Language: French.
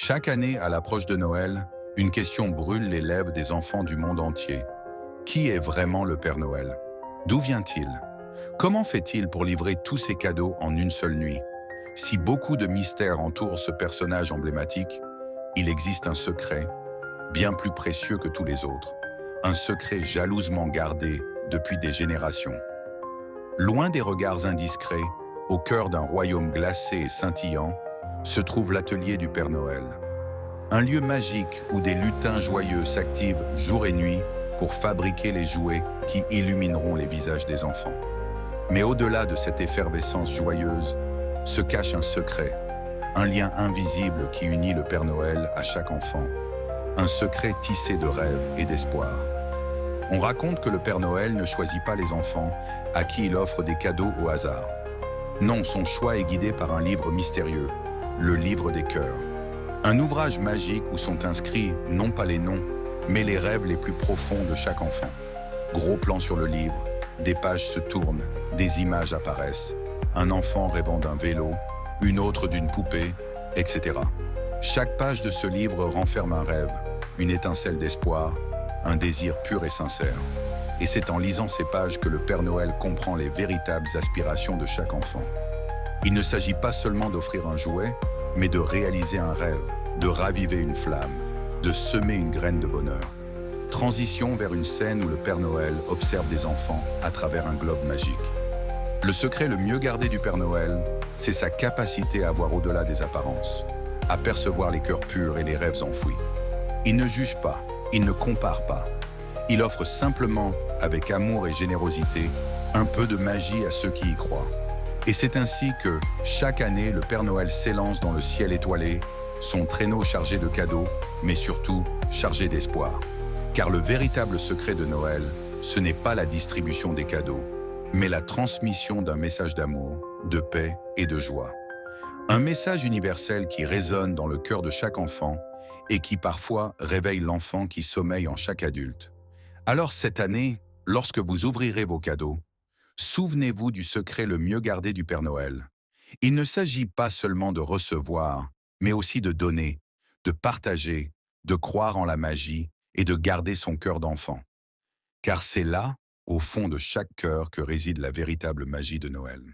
Chaque année, à l'approche de Noël, une question brûle les lèvres des enfants du monde entier. Qui est vraiment le Père Noël? D'où vient-il? Comment fait-il pour livrer tous ses cadeaux en une seule nuit? Si beaucoup de mystères entourent ce personnage emblématique, il existe un secret, bien plus précieux que tous les autres. Un secret jalousement gardé depuis des générations. Loin des regards indiscrets, au cœur d'un royaume glacé et scintillant, se trouve l'atelier du Père Noël. Un lieu magique où des lutins joyeux s'activent jour et nuit pour fabriquer les jouets qui illumineront les visages des enfants. Mais au-delà de cette effervescence joyeuse, se cache un secret, un lien invisible qui unit le Père Noël à chaque enfant, un secret tissé de rêves et d'espoir. On raconte que le Père Noël ne choisit pas les enfants à qui il offre des cadeaux au hasard. Non, son choix est guidé par un livre mystérieux, le livre des cœurs. Un ouvrage magique où sont inscrits non pas les noms, mais les rêves les plus profonds de chaque enfant. Gros plan sur le livre, des pages se tournent, des images apparaissent. Un enfant rêvant d'un vélo, une autre d'une poupée, etc. Chaque page de ce livre renferme un rêve, une étincelle d'espoir, un désir pur et sincère. Et c'est en lisant ces pages que le Père Noël comprend les véritables aspirations de chaque enfant. Il ne s'agit pas seulement d'offrir un jouet, mais de réaliser un rêve, de raviver une flamme, de semer une graine de bonheur. Transition vers une scène où le Père Noël observe des enfants à travers un globe magique. Le secret le mieux gardé du Père Noël, c'est sa capacité à voir au-delà des apparences, à percevoir les cœurs purs et les rêves enfouis. Il ne juge pas, il ne compare pas. Il offre simplement, avec amour et générosité, un peu de magie à ceux qui y croient. Et c'est ainsi que, chaque année, le Père Noël s'élance dans le ciel étoilé, son traîneau chargé de cadeaux, mais surtout chargé d'espoir. Car le véritable secret de Noël, ce n'est pas la distribution des cadeaux, mais la transmission d'un message d'amour, de paix et de joie. Un message universel qui résonne dans le cœur de chaque enfant et qui parfois réveille l'enfant qui sommeille en chaque adulte. Alors cette année, lorsque vous ouvrirez vos cadeaux, souvenez-vous du secret le mieux gardé du Père Noël. Il ne s'agit pas seulement de recevoir, mais aussi de donner, de partager, de croire en la magie et de garder son cœur d'enfant. Car c'est là, au fond de chaque cœur, que réside la véritable magie de Noël.